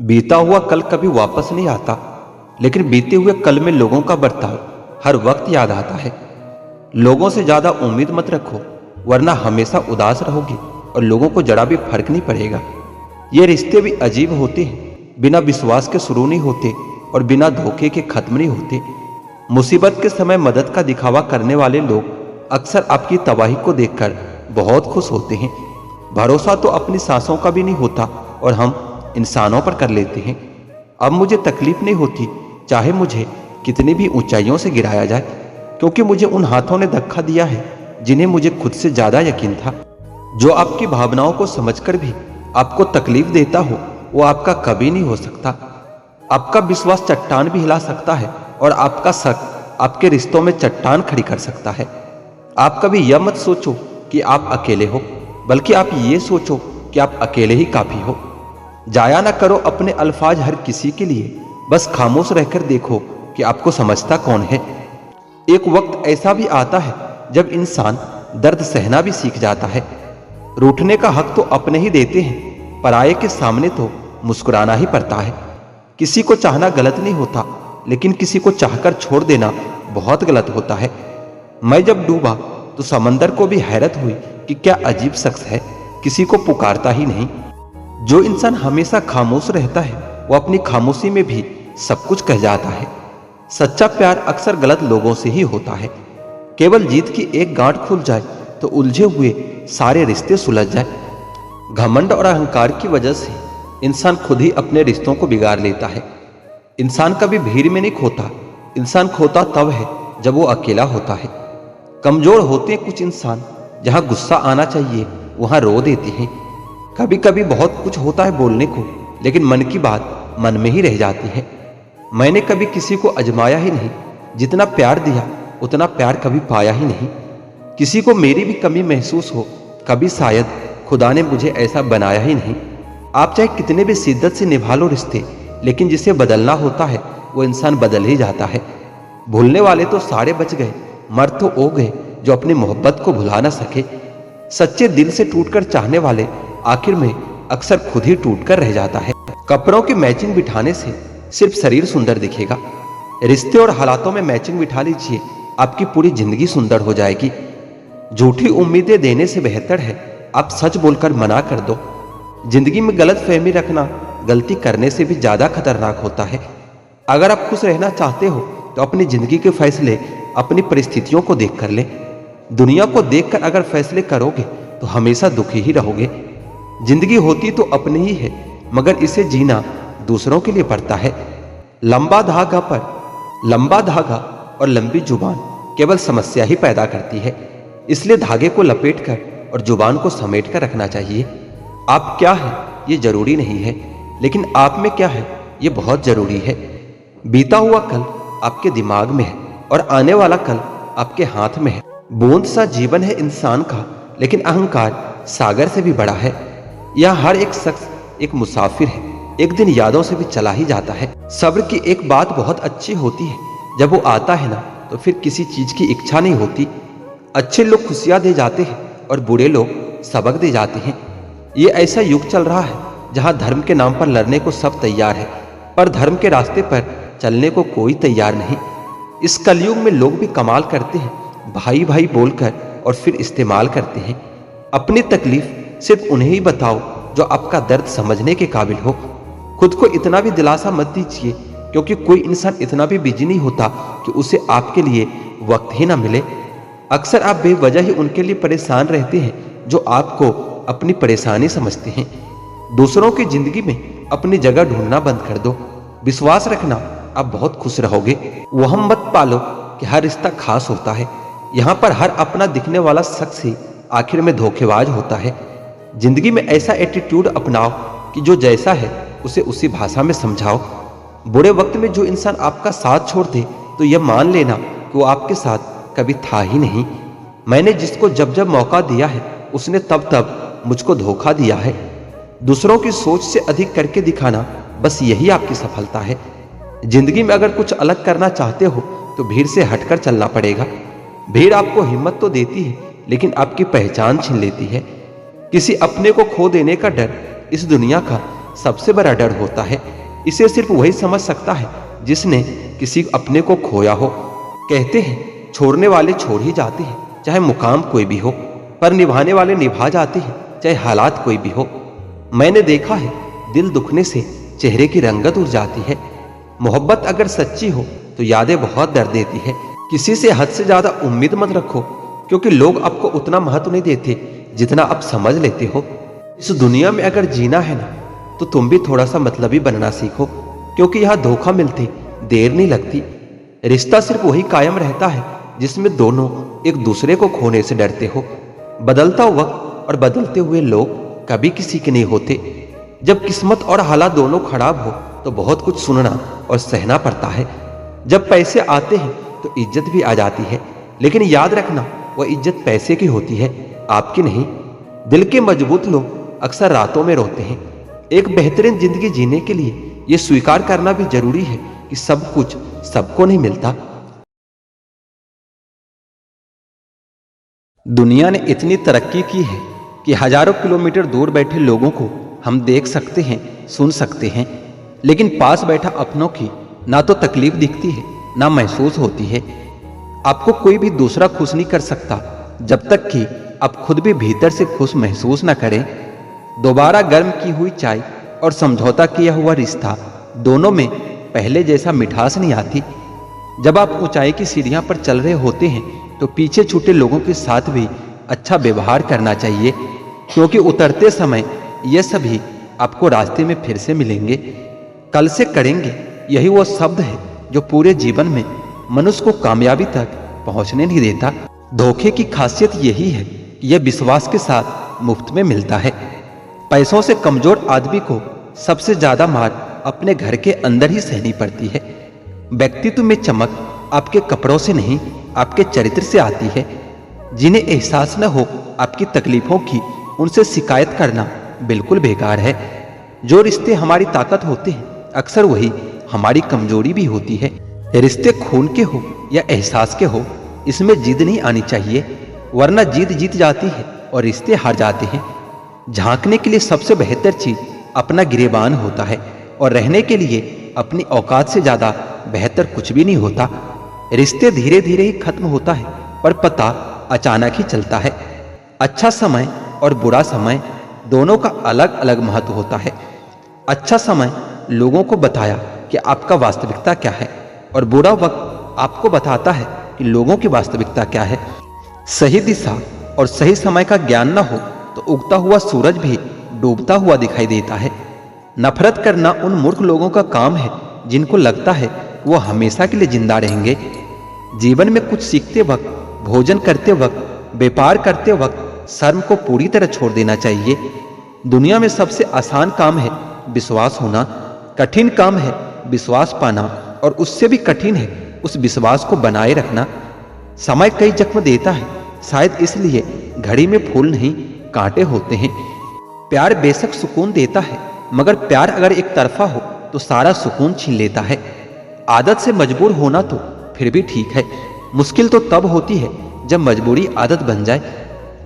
बीता हुआ कल कभी वापस नहीं आता, लेकिन बीते हुए कल में लोगों का बर्ताव हर वक्त याद आता है। लोगों से ज्यादा उम्मीद मत रखो, वरना हमेशा उदास रहोगे और लोगों को जरा भी फर्क नहीं पड़ेगा। ये रिश्ते भी अजीब होते हैं, बिना विश्वास के शुरू नहीं होते और बिना धोखे के खत्म नहीं होते। मुसीबत के समय मदद का दिखावा करने वाले लोग अक्सर आपकी तबाही को देखकर बहुत खुश होते हैं। भरोसा तो अपनी सांसों का भी नहीं होता और हम इंसानों पर कर लेते हैं। अब मुझे तकलीफ नहीं होती, चाहे मुझे कितनी भी ऊंचाइयों से गिराया जाए, क्योंकि मुझे उन हाथों ने धक्का दिया है जिन्हें मुझे खुद से ज्यादा यकीन था। जो आपकी भावनाओं को समझकर भी आपको तकलीफ देता हो, वो आपका कभी नहीं हो सकता। आपका विश्वास चट्टान भी हिला सकता है और आपका शक आपके रिश्तों में चट्टान खड़ी कर सकता है। आप कभी यह मत सोचो कि आप अकेले हो, बल्कि आप ये सोचो कि आप अकेले ही काफी हो। जाया ना करो अपने अल्फाज हर किसी के लिए, बस खामोश रहकर देखो कि आपको समझता कौन है। एक वक्त ऐसा भी आता है जब इंसान दर्द सहना भी सीख जाता है। रूठने का हक तो अपने ही देते हैं, पराये के सामने तो मुस्कुराना ही पड़ता है। किसी को चाहना गलत नहीं होता, लेकिन किसी को चाहकर छोड़ देना बहुत गलत होता है। मैं जब डूबा तो समंदर को भी हैरत हुई कि क्या अजीब शख्स है, किसी को पुकारता ही नहीं। जो इंसान हमेशा खामोश रहता है, वो अपनी खामोशी में भी सब कुछ कह जाता है। सच्चा प्यार अक्सर गलत लोगों से ही होता है। केवल जीत की एक गांठ खुल जाए तो उलझे हुए सारे रिश्ते सुलझ जाए। घमंड और अहंकार की वजह से इंसान खुद ही अपने रिश्तों को बिगाड़ लेता है। इंसान कभी भीड़ में नहीं खोता, इंसान खोता तब है जब वो अकेला होता है। कमजोर होते हैं कुछ इंसान, जहां गुस्सा आना चाहिए वहां रो देते हैं। कभी कभी बहुत कुछ होता है बोलने को, लेकिन मन की बात मन में ही रह जाती है। मैंने कभी किसी को अजमाया ही नहीं, जितना प्यार दिया उतना प्यार कभी पाया ही नहीं। किसी को मेरी भी कमी महसूस हो, कभी शायद खुदा ने मुझे ऐसा बनाया ही नहीं। आप चाहे कितने भी शिद्दत से निभा लो रिश्ते, लेकिन जिसे बदलना होता है वो इंसान बदल ही जाता है। भूलने वाले तो सारे बच गए, मर तो वो गए जो अपनी मोहब्बत को भुला ना सके। सच्चे दिल से टूटकर चाहने वाले आखिर में अक्सर खुद ही टूटकर रह जाता है। कपड़ों की मैचिंग बिठाने से सिर्फ शरीर सुंदर दिखेगा, रिश्ते और हालातों में मैचिंग बिठा लीजिए, आपकी पूरी जिंदगी सुंदर हो जाएगी। झूठी उम्मीदें देने से बेहतर है आप सच बोलकर मना कर दो। जिंदगी में गलत फहमी रखना गलती करने से भी ज्यादा खतरनाक होता है। अगर आप खुश रहना चाहते हो तो अपनी जिंदगी के फैसले अपनी परिस्थितियों को देखकर ले। दुनिया को देखकर अगर फैसले करोगे तो हमेशा दुखी ही रहोगे। जिंदगी होती तो अपनी ही है, मगर इसे जीना दूसरों के लिए पड़ता है। लंबा धागा और लंबी जुबान केवल समस्या ही पैदा करती है। इसलिए धागे को लपेटकर और जुबान को समेट कर रखना चाहिए। आप क्या है ये जरूरी नहीं है, लेकिन आप में क्या है ये बहुत जरूरी है। बीता हुआ कल आपके दिमाग में है और आने वाला कल आपके हाथ में है। बूंद सा जीवन है इंसान का, लेकिन अहंकार सागर से भी बड़ा है। यह हर एक शख्स एक मुसाफिर है, एक दिन यादों से भी चला ही जाता है। सब्र की एक बात बहुत अच्छी होती है, जब वो आता है ना तो फिर किसी चीज की इच्छा नहीं होती। अच्छे लोग खुशियां दे जाते हैं और बुरे लोग सबक दे जाते हैं। ये ऐसा युग चल रहा है जहां धर्म के नाम पर लड़ने को सब तैयार है, पर धर्म के रास्ते पर चलने को कोई तैयार नहीं। इस कलयुग में लोग भी कमाल करते हैं, भाई भाई बोलकर और फिर इस्तेमाल करते हैं। अपनी तकलीफ सिर्फ उन्हें ही बताओ जो आपका दर्द समझने के काबिल हो। खुद को इतना भी दिलासा मत दीजिए, क्योंकि कोई इंसान इतना भी बिजी नहीं होता कि उसे आपके लिए वक्त ही ना मिले। अक्सर आप बेवजह ही उनके लिए परेशान रहते हैं जो आपको अपनी परेशानी समझते हैं। दूसरों की जिंदगी में अपनी जगह ढूंढना बंद कर दो। विश्वास रखना आप बहुत खुश रहोगे। वहम मत पालो कि हर रिश्ता खास होता है। यहाँ पर हर अपना दिखने वाला शख्स ही आखिर में धोखेबाज होता है। जिंदगी में ऐसा एटीट्यूड अपनाओ कि जो जैसा है उसे उसी भाषा में समझाओ। बुरे वक्त में जो इंसान आपका साथ छोड़ दे तो यह मान लेना कि वो आपके साथ कभी था ही नहीं। मैंने जिसको जब जब मौका दिया है उसने तब तब मुझको धोखा दिया है। दूसरों की सोच से अधिक करके दिखाना, बस यही आपकी सफलता है। जिंदगी में अगर कुछ अलग करना चाहते हो तो भीड़ से हटकर चलना पड़ेगा। भीड़ आपको हिम्मत तो देती है, लेकिन आपकी पहचान छीन लेती है। किसी अपने को खो देने का डर इस दुनिया का सबसे बड़ा डर होता है। इसे सिर्फ वही समझ सकता है जिसने किसी अपने को खोया हो। कहते हैं छोड़ने वाले छोड़ ही जाते हैं, चाहे मुकाम कोई भी हो, पर निभाने वाले निभा जाते हैं, चाहे हालात कोई भी हो। मैंने देखा है दिल दुखने से चेहरे की रंगत उड़ जाती है। मोहब्बत अगर सच्ची हो तो यादें बहुत दर्द देती है। किसी से हद से ज्यादा उम्मीद मत रखो, क्योंकि लोग आपको उतना महत्व नहीं देते जितना आप समझ लेते हो। इस दुनिया में अगर जीना है ना, तो तुम भी थोड़ा सा मतलबी बनना सीखो, क्योंकि यहाँ धोखा मिलते देर नहीं लगती। रिश्ता सिर्फ वही कायम रहता है जिसमें दोनों एक दूसरे को खोने से डरते हो। बदलता वक्त और बदलते हुए लोग कभी किसी के नहीं होते। जब किस्मत और हालात दोनों खराब हो तो बहुत कुछ सुनना और सहना पड़ता है। जब पैसे आते हैं तो इज्जत भी आ जाती है, लेकिन याद रखना वह इज्जत पैसे की होती है, आपकी नहीं। दिल के मजबूत लोग अक्सर रातों में रोते हैं। एक बेहतरीन जिंदगी जीने के लिए यह स्वीकार करना भी जरूरी है कि सब कुछ सबको नहीं मिलता। दुनिया ने इतनी तरक्की की है कि हजारों किलोमीटर दूर बैठे लोगों को हम देख सकते हैं, सुन सकते हैं, लेकिन पास बैठा अपनों की ना तो तकलीफ दिखती है ना महसूस होती है। आपको कोई भी दूसरा खुश नहीं कर सकता जब तक कि आप खुद भी भीतर से खुश महसूस ना करें। दोबारा गर्म की हुई चाय और समझौता किया हुआ रिश्ता, दोनों में पहले जैसा मिठास नहीं आती। जब आप ऊंचाई की सीढ़ियां पर चल रहे होते हैं तो पीछे छूटे लोगों के साथ भी अच्छा व्यवहार करना चाहिए, क्योंकि उतरते समय ये सभी आपको रास्ते में फिर से मिलेंगे। कल से करेंगे, यही वो शब्द है जो पूरे जीवन में मनुष्य को कामयाबी तक पहुंचने नहीं देता। धोखे की खासियत यही है कि यह विश्वास के साथ मुफ्त में मिलता है। पैसों से कमजोर आदमी को सबसे ज्यादा मार अपने घर के अंदर ही सहनी पड़ती है। व्यक्तित्व में चमक आपके कपड़ों से नहीं, आपके चरित्र से आती है। जिन्हें एहसास न हो आपकी तकलीफों की, उनसे शिकायत करना बिल्कुल बेकार है। जो रिश्ते हमारी ताकत होते हैं अक्सर वही हमारी कमजोरी भी होती है। रिश्ते खून के हो या एहसास के हो, इसमें जिद नहीं आनी चाहिए, वरना जीत जीत जाती है और रिश्ते हार जाते हैं। झांकने के लिए सबसे बेहतर चीज अपना गिरेबान होता है, और रहने के लिए अपनी औकात से ज्यादा बेहतर कुछ भी नहीं होता। रिश्ते धीरे धीरे ही खत्म होता है, पर पता अचानक ही चलता है। अच्छा समय और बुरा समय दोनों का अलग अलग महत्व होता है। अच्छा समय लोगों को बताया कि आपका वास्तविकता क्या है, और बुरा वक्त आपको बताता है कि लोगों की वास्तविकता क्या है। सही दिशा और सही समय का ज्ञान न हो तो उगता हुआ सूरज भी डूबता हुआ दिखाई देता है। नफरत करना उन मूर्ख लोगों का काम है जिनको लगता है वो हमेशा के लिए जिंदा रहेंगे। जीवन में कुछ सीखते वक्त, भोजन करते वक्त, व्यापार करते वक्त शर्म को पूरी तरह छोड़ देना चाहिए। दुनिया में सबसे आसान काम है विश्वास होना, कठिन काम है विश्वास पाना, और उससे भी कठिन है उस विश्वास को बनाए रखना। समय कई जख्म देता है, शायद इसलिए घड़ी में फूल नहीं कांटे होते हैं। प्यार बेशक सुकून देता है, मगर प्यार अगर एक तरफा हो तो सारा सुकून छीन लेता है। आदत से मजबूर होना तो फिर भी ठीक है, मुश्किल तो तब होती है जब मजबूरी आदत बन जाए।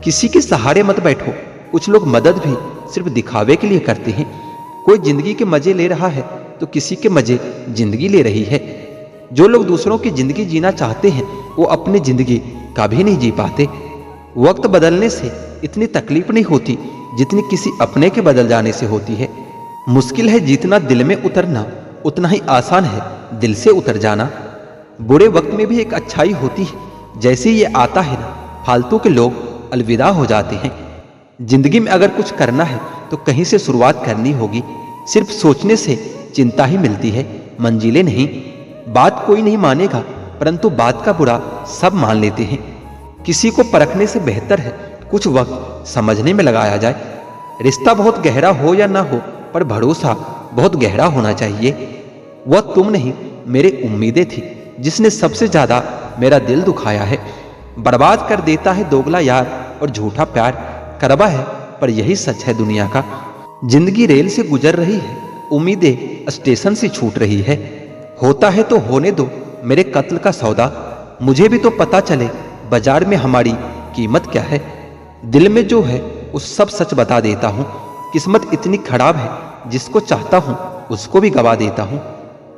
किसी के सहारे मत बैठो। कुछ लोग मदद भी सिर्फ दिखावे के लिए करते हैं। कोई जिंदगी के मजे ले रहा है तो किसी के मजे जिंदगी ले रही है। जो लोग दूसरों की जिंदगी जीना चाहते हैं वो अपनी जिंदगी कभी नहीं जी पाते। वक्त बदलने से इतनी तकलीफ नहीं होती जितनी किसी अपने के बदल जाने से होती है। मुश्किल है जितना दिल में उतरना, उतना ही आसान है दिल से उतर जाना। बुरे वक्त में भी एक अच्छाई होती है, जैसे ये आता है ना, फालतू के लोग अलविदा हो जाते हैं। जिंदगी में अगर कुछ करना है तो कहीं से शुरुआत करनी होगी। सिर्फ सोचने से चिंता ही मिलती है, मंजिलें नहीं। बात कोई नहीं मानेगा, परंतु बात का बुरा सब मान लेते हैं। किसी को परखने से बेहतर है कुछ वक्त समझने में लगाया जाए। रिश्ता बहुत गहरा हो या ना हो, पर भरोसा बहुत गहरा होना चाहिए। वह तुम नहीं, मेरी उम्मीदें थी जिसने सबसे ज्यादा मेरा दिल दुखाया है। बर्बाद कर देता है दोगला यार और झूठा प्यार, करवा है पर यही सच है दुनिया का। जिंदगी रेल से गुजर रही है, उम्मीदें स्टेशन से छूट रही है। होता है तो होने दो मेरे कत्ल का सौदा, मुझे भी तो पता चले बाजार में हमारी कीमत क्या है। दिल में जो है उस सब सच बता देता हूँ। किस्मत इतनी खराब है जिसको चाहता हूं उसको भी गवा देता हूं।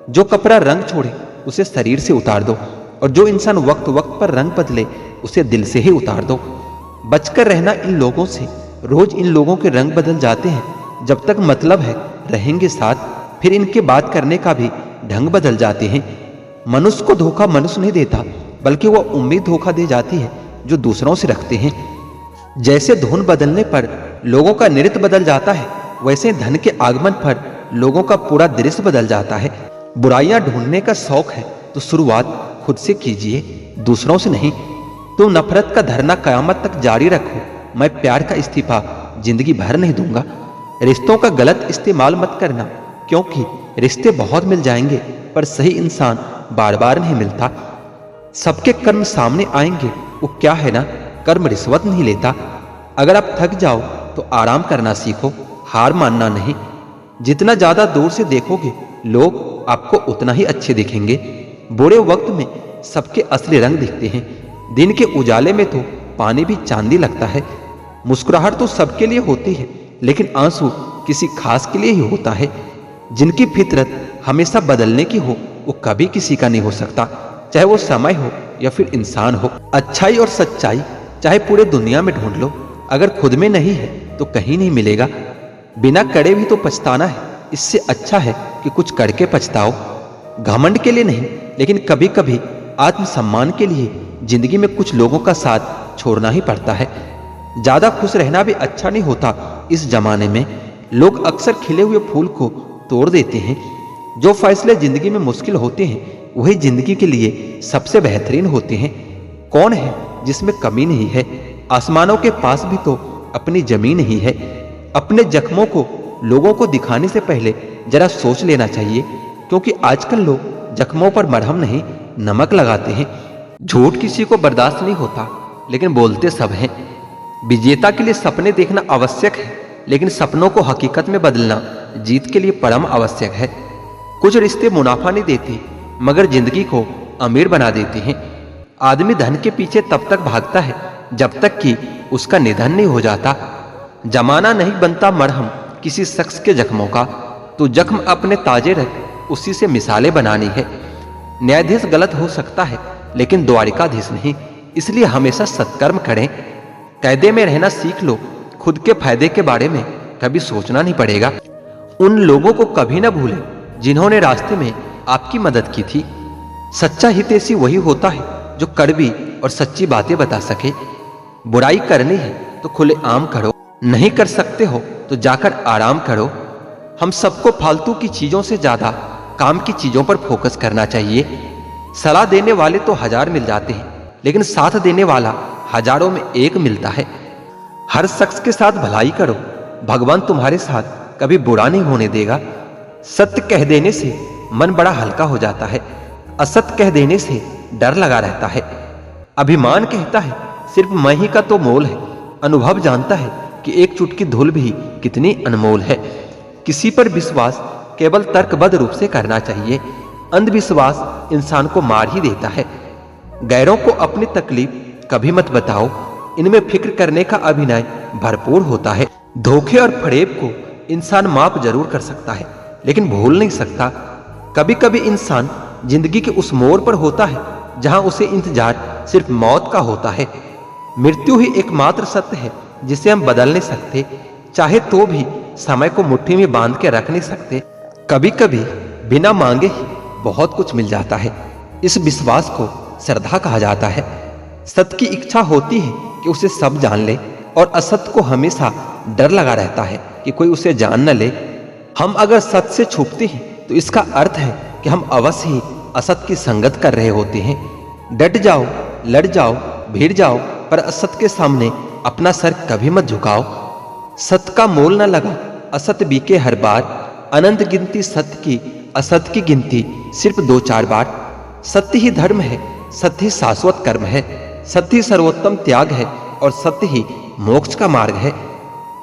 जो कपड़ा रंग छोड़े उसे शरीर से उतार दो, और जो इंसान वक्त वक्त पर रंग बदले उसे दिल से ही उतार दो। बचकर रहना इन लोगों से। रोज इन लोगों के रंग बदल जाते हैं। जब तक मतलब है रहेंगे साथ, फिर इनके बात करने का भी ढंग बदल जाते हैं। मनुष्य को धोखा मनुष्य नहीं देता, बल्कि वह उम्मीद धोखा दे जाती है जो दूसरों से रखते हैं। जैसे धुन बदलने पर लोगों का नृत्य बदल जाता है, वैसे धन के आगमन पर लोगों का पूरा दृश्य बदल जाता है। बुराइयां ढूंढने का शौक है तो शुरुआत खुद से कीजिए, दूसरों से नहीं। तुम नफरत का धरना कयामत तक जारी रखो, मैं प्यार का इस्तीफा जिंदगी भर नहीं दूंगा। रिश्तों का गलत इस्तेमाल मत करना, क्योंकि रिश्ते बहुत मिल जाएंगे पर सही इंसान बार बार नहीं मिलता। सबके कर्म सामने आएंगे, वो क्या है ना, कर्म रिश्वत नहीं लेता। अगर आप थक जाओ तो आराम करना सीखो, हार मानना नहीं। जितना ज्यादा दूर से देखोगे लोग आपको उतना ही अच्छे दिखेंगे। बुरे वक्त में सबके असली रंग दिखते हैं। दिन के उजाले में तो पानी भी चांदी लगता है। मुस्कुराहट तो सबके लिए होती है, लेकिन आंसू किसी खास के लिए ही होता है। जिनकी फितरत हमेशा बदलने की हो वो कभी किसी का नहीं हो सकता, चाहे वो समय हो या फिर इंसान हो। अच्छाई और सच्चाई चाहे पूरे दुनिया में ढूंढ लो, अगर खुद में नहीं है तो कहीं नहीं मिलेगा। बिना करे भी तो पछताना है, इससे अच्छा है कि कुछ करके पछताओ। घमंड के लिए नहीं, लेकिन कभी कभी आत्मसम्मान के लिए जिंदगी में कुछ लोगों का साथ छोड़ना ही पड़ता है। ज्यादा खुश रहना भी अच्छा नहीं होता। इस जमाने में लोग अक्सर खिले हुए फूल को तोड़ देते हैं। जो फैसले जिंदगी में मुश्किल होते हैं वही जिंदगी के लिए सबसे बेहतरीन होते हैं। कौन है जिसमें कमी नहीं है? आसमानों के पास भी तो अपनी जमीन ही है। अपने जख्मों को लोगों को दिखाने से पहले जरा सोच लेना चाहिए, क्योंकि आजकल लोग जख्मों पर मरहम नहीं नमक लगाते हैं। झूठ किसी को बर्दाश्त नहीं होता, लेकिन बोलते सब हैं। विजेता के लिए सपने देखना आवश्यक है, लेकिन सपनों को हकीकत में बदलना जीत के लिए परम आवश्यक है। कुछ रिश्ते मुनाफा नहीं देते, मगर जिंदगी को अमीर बना देते हैं। आदमी धन के पीछे तब तक भागता है जब तक कि उसका निधन नहीं हो जाता। जमाना नहीं बनता मरहम किसी शख्स के जख्मों का, तो जख्म अपने ताजे रख, उसी से मिसालें बनानी है। न्यायाधीश गलत हो सकता है, लेकिन द्वारिकाधीश नहीं, इसलिए हमेशा सत्कर्म करें। कायदे में रहना सीख लो, खुद के फायदे के बारे में कभी सोचना नहीं पड़ेगा। उन लोगों को कभी ना भूलें जिन्होंने रास्ते में आपकी मदद की थी। सच्चा हितैषी वही होता है जो कड़वी और सच्ची बातें बता सके। बुराई करनी है तो खुले आम करो, नहीं कर सकते हो तो जाकर आराम करो। हम सबको फालतू की चीजों से ज्यादा काम की चीजों पर फोकस करना चाहिए। सलाह देने वाले तो हजार मिल जाते हैं, लेकिन साथ देने वाला हजारों में एक मिलता है। हर शख्स के साथ भलाई करो, भगवान तुम्हारे साथ कभी बुरा नहीं होने देगा। सत्य कह देने से मन बड़ा हल्का हो जाता है, असत्य कह देने से डर लगा रहता है। अभिमान कहता है सिर्फ मैं ही का तो मोल है, अनुभव जानता है कि एक चुटकी धूल भी कितनी अनमोल है। किसी पर विश्वास केवल तर्कबद्ध रूप से करना चाहिए, अंधविश्वास इंसान को मार ही देता है। गैरों को अपनी तकलीफ कभी मत बताओ, इनमें फिक्र करने का अभिनय भरपूर होता है। धोखे और फरेब को इंसान माफ जरूर कर सकता है, लेकिन भूल नहीं सकता। कभी कभी इंसान जिंदगी के उस मोड़ पर होता है जहां उसे इंतजार सिर्फ मौत का होता है। मृत्यु ही एकमात्र सत्य है जिसे हम बदल नहीं सकते, चाहे तो भी समय को मुट्ठी में बांध के रख नहीं सकते। कभी कभी बिना मांगे ही बहुत कुछ मिल जाता है। इस विश्वास को श्रद्धा कहा जाता है। सत्य की इच्छा होती है कि उसे सब जान ले, और असत्य को हमेशा डर लगा रहता है कि कोई उसे जान न ले। हम अगर सत्य से छुपते हैं तो इसका अर्थ है कि हम अवश्य ही असत्य की संगत कर रहे होते हैं। डट जाओ, लड़ जाओ, भिड़ जाओ, पर असत्य के सामने अपना सर कभी मत झुकाओ। सत्य का मोल न लगा, असत्य बीके हर बार। अनंत गिनती सत्य की, असत्य की गिनती सिर्फ 2-4 बार। सत्य ही धर्म है, सत्य ही शाश्वत कर्म है, सत्य ही सर्वोत्तम त्याग है, और सत्य ही मोक्ष का मार्ग है।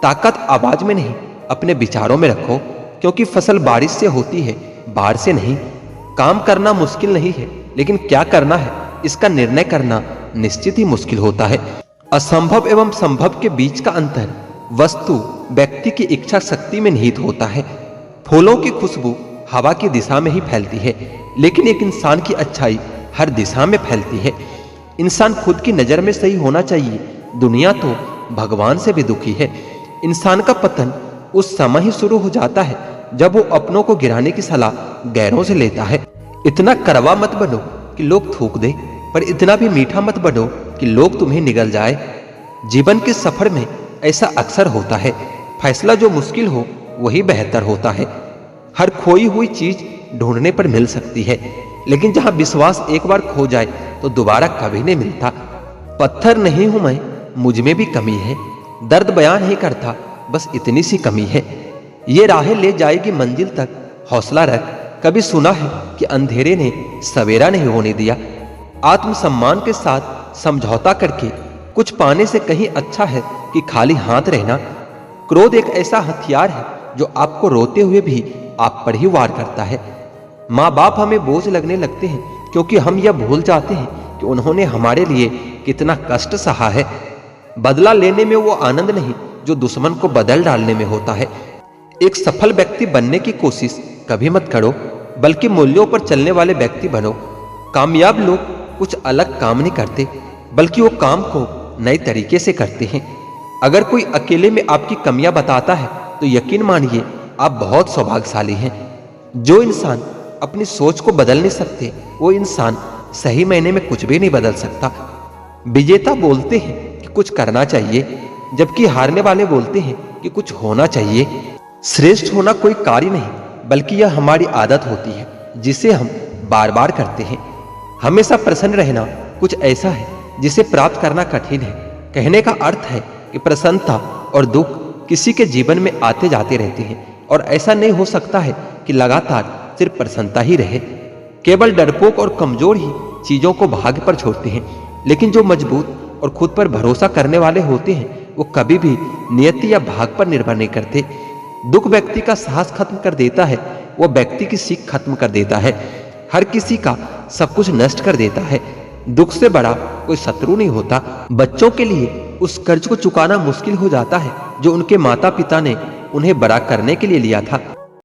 ताकत आवाज में नहीं, अपने विचारों में रखो, क्योंकि फसल बारिश से होती है, बाढ़ से नहीं। काम करना मुश्किल नहीं है, लेकिन क्या करना है इसका निर्णय करना निश्चित ही मुश्किल होता है। असंभव एवं संभव के बीच का अंतर वस्तु व्यक्ति की इच्छा शक्ति में निहित होता है। फूलों की खुशबू हवा की दिशा में ही फैलती है, लेकिन एक इंसान की अच्छाई हर दिशा में फैलती है। इंसान खुद की नजर में सही होना चाहिए, दुनिया तो भगवान से भी दुखी है। इंसान का पतन उस समय ही शुरू हो जाता है जब वो अपनों को गिराने की सलाह गैरों से लेता है। इतना कड़वा मत बनो कि लोग थूक दे, पर इतना भी मीठा मत बनो कि लोग तुम्हें निगल जाए। जीवन के सफर में ऐसा अक्सर होता है, फैसला जो मुश्किल हो वही बेहतर होता है। हर खोई हुई चीज ढूंढने पर मिल सकती है, लेकिन जहां विश्वास एक बार खो जाए तो दोबारा कभी नहीं मिलता। पत्थर नहीं हूं मैं, मुझ में भी कमी है, दर्द बयान नहीं करता, बस इतनी सी कमी है। ये राहें ले जाएगी मंजिल तक, हौसला रख। कभी सुना है कि अंधेरे ने सवेरा नहीं होने दिया। आत्मसम्मान के साथ समझौता करके कुछ पाने से कहीं अच्छा है कि खाली हाथ रहना। क्रोध एक ऐसा हथियार है जो आपको रोते हुए भी आप पर ही वार करता है। माँ बाप हमें बोझ लगने लगते हैं क्योंकि हम यह भूल जाते हैं कि उन्होंने हमारे लिए कितना कष्ट सहा है। बदला लेने में वो आनंद नहीं जो दुश्मन को बदल डालने में होता है। एक सफल व्यक्ति बनने की कोशिश कभी मत करो, बल्कि मूल्यों पर चलने वाले व्यक्ति बनो। कामयाब लोग कुछ अलग काम नहीं करते, बल्कि वो काम को नए तरीके से करते हैं। अगर कोई अकेले में आपकी कमियां बताता है तो यकीन मानिए आप बहुत सौभाग्यशाली हैं। जो इंसान अपनी सोच को बदल नहीं सकते, वो इंसान सही मायने में कुछ भी नहीं बदल सकता। विजेता बोलते हैं कि कुछ करना चाहिए, जबकि हारने वाले बोलते हैं कि कुछ होना चाहिए। श्रेष्ठ होना कोई कार्य नहीं, बल्कि यह हमारी आदत होती है जिसे हम बार बार करते हैं। हमेशा प्रसन्न रहना कुछ ऐसा है जिसे प्राप्त करना कठिन है। कहने का अर्थ है कि प्रसन्नता और दुख किसी के जीवन में आते जाते रहते हैं, और ऐसा नहीं हो सकता है कि लगातार सिर्फ प्रसन्नता ही रहे। केवल डरपोक और कमजोर ही चीजों को भाग्य पर छोड़ते हैं, लेकिन जो मजबूत और खुद पर भरोसा करने वाले होते हैं वो कभी भी नियति या भाग पर निर्भर नहीं करते। दुख व्यक्ति का साहस खत्म कर देता है, वो व्यक्ति की सीख खत्म कर देता है। हर किसी का सब कुछ नष्ट कर देता है। दुख से बड़ा कोई शत्रु नहीं होता। बच्चों के लिए उस कर्ज को चुकाना मुश्किल हो जाता है जो उनके माता पिता ने उन्हें बड़ा करने के लिए लिया था।